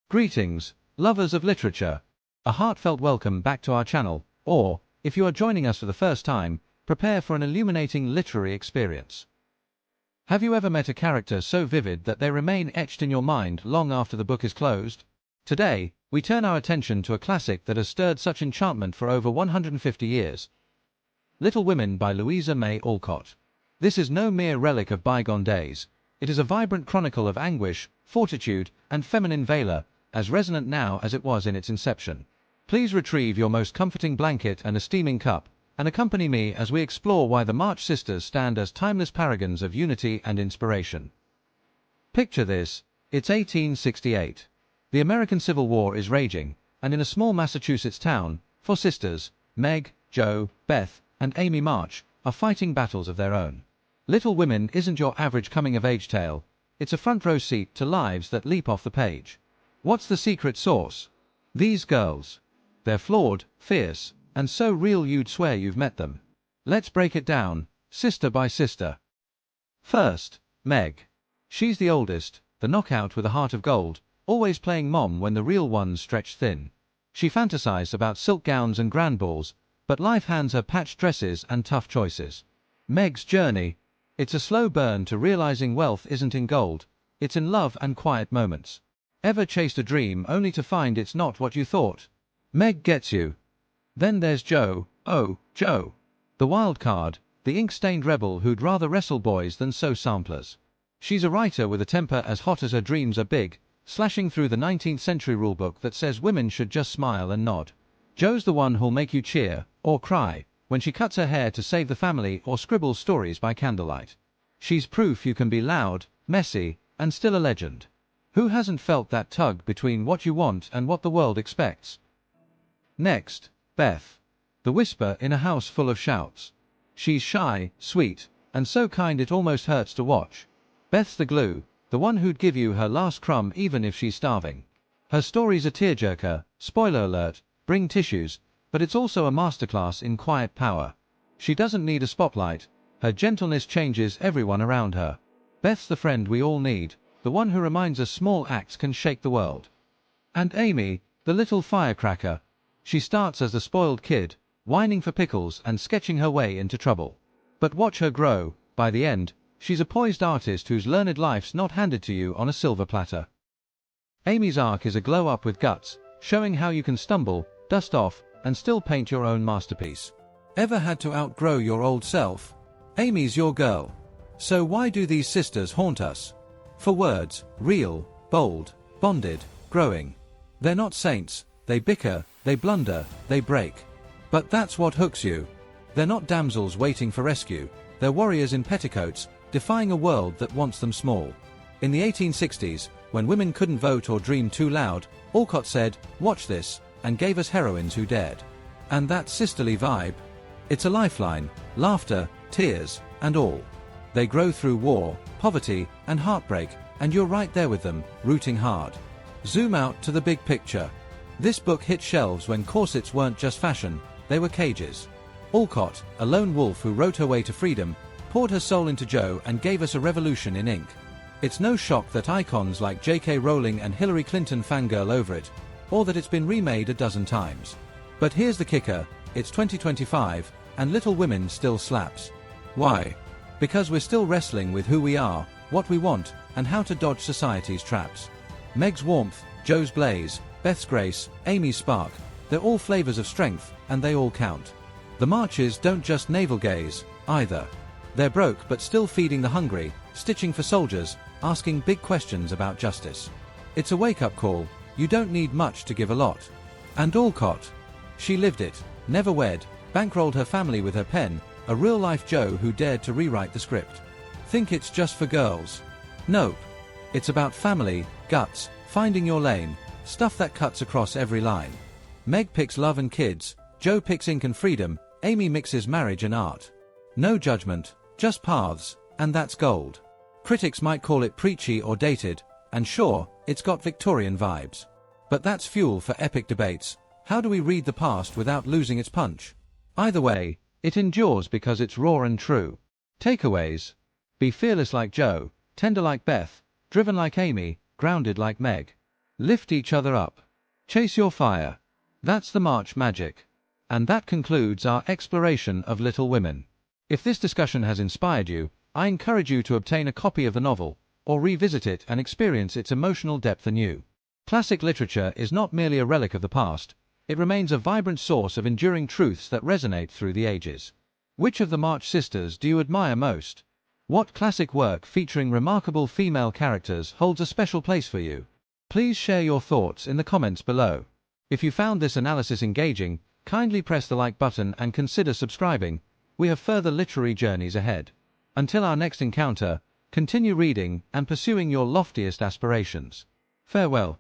Greetings, lovers of literature. A heartfelt welcome back to our channel, or, if you are joining us for the first time, prepare for an illuminating literary experience. Have you ever met a character so vivid that they remain etched in your mind long after the book is closed? Today, we turn our attention to a classic that has stirred such enchantment for over 150 years. Little Women by Louisa May Alcott. This is no mere relic of bygone days. It is a vibrant chronicle of anguish, fortitude, and feminine valor, as resonant now as it was in its inception. Please retrieve your most comforting blanket and a steaming cup, and accompany me as we explore why the March Sisters stand as timeless paragons of unity and inspiration. Picture this: it's 1868. The American Civil War is raging, and in a small Massachusetts town, four sisters, Meg, Jo, Beth, and Amy March, are fighting battles of their own. Little Women isn't your average coming-of-age tale. It's a front-row seat to lives that leap off the page. What's the secret sauce? These girls. They're flawed, fierce, and so real you'd swear you've met them. Let's break it down, sister by sister. First, Meg. She's the oldest, the knockout with a heart of gold, always playing mom when the real one's stretched thin. She fantasized about silk gowns and grand balls, but life hands her patched dresses and tough choices. Meg's journey. It's a slow burn to realizing wealth isn't in gold, it's in love and quiet moments. Ever chased a dream only to find it's not what you thought? Meg gets you. Then there's Jo. Oh, Jo. The wild card, the ink-stained rebel who'd rather wrestle boys than sew samplers. She's a writer with a temper as hot as her dreams are big, slashing through the 19th century rulebook that says women should just smile and nod. Jo's the one who'll make you cheer, or cry, when she cuts her hair to save the family or scribbles stories by candlelight. She's proof you can be loud, messy, and still a legend. Who hasn't felt that tug between what you want and what the world expects? Next, Beth. The whisper in a house full of shouts. She's shy, sweet, and so kind it almost hurts to watch. Beth's the glue, the one who'd give you her last crumb even if she's starving. Her story's a tearjerker, spoiler alert, bring tissues, but it's also a masterclass in quiet power. She doesn't need a spotlight, her gentleness changes everyone around her. Beth's the friend we all need, the one who reminds us small acts can shake the world. And Amy, the little firecracker. She starts as the spoiled kid, whining for pickles and sketching her way into trouble. But watch her grow. By the end, she's a poised artist whose learned life's not handed to you on a silver platter. Amy's arc is a glow-up with guts, showing how you can stumble, dust off, and still paint your own masterpiece. Ever had to outgrow your old self? Amy's your girl. So why do these sisters haunt us? For words, real, bold, bonded, growing. They're not saints, they bicker, they blunder, they break. But that's what hooks you. They're not damsels waiting for rescue, they're warriors in petticoats, defying a world that wants them small. In the 1860s, when women couldn't vote or dream too loud, Alcott said, "Watch this," and gave us heroines who dared. And that sisterly vibe? It's a lifeline, laughter, tears, and all. They grow through war, poverty, and heartbreak, and you're right there with them, rooting hard. Zoom out to the big picture. This book hit shelves when corsets weren't just fashion, they were cages. Alcott, a lone wolf who wrote her way to freedom, poured her soul into Jo and gave us a revolution in ink. It's no shock that icons like J.K. Rowling and Hillary Clinton fangirl over it, or that it's been remade a dozen times. But here's the kicker, it's 2025, and Little Women still slaps. Why? Because we're still wrestling with who we are, what we want, and how to dodge society's traps. Meg's warmth, Jo's blaze, Beth's grace, Amy's spark, they're all flavors of strength, and they all count. The marches don't just navel gaze, either. They're broke but still feeding the hungry, stitching for soldiers, asking big questions about justice. It's a wake-up call, you don't need much to give a lot. And Alcott. She lived it, never wed, bankrolled her family with her pen, a real-life Jo who dared to rewrite the script. Think it's just for girls? Nope. It's about family, guts, finding your lane, stuff that cuts across every line. Meg picks love and kids, Jo picks ink and freedom, Amy mixes marriage and art. No judgment, just paths, and that's gold. Critics might call it preachy or dated, and sure, it's got Victorian vibes. But that's fuel for epic debates. How do we read the past without losing its punch? Either way, it endures because it's raw and true. Takeaways: be fearless like Jo, tender like Beth, driven like Amy, grounded like Meg. Lift each other up. Chase your fire. That's the March magic. And that concludes our exploration of Little Women. If this discussion has inspired you, I encourage you to obtain a copy of the novel, or revisit it and experience its emotional depth anew. Classic literature is not merely a relic of the past, it remains a vibrant source of enduring truths that resonate through the ages. Which of the March sisters do you admire most? What classic work featuring remarkable female characters holds a special place for you? Please share your thoughts in the comments below. If you found this analysis engaging, kindly press the like button and consider subscribing. We have further literary journeys ahead. Until our next encounter, continue reading and pursuing your loftiest aspirations. Farewell.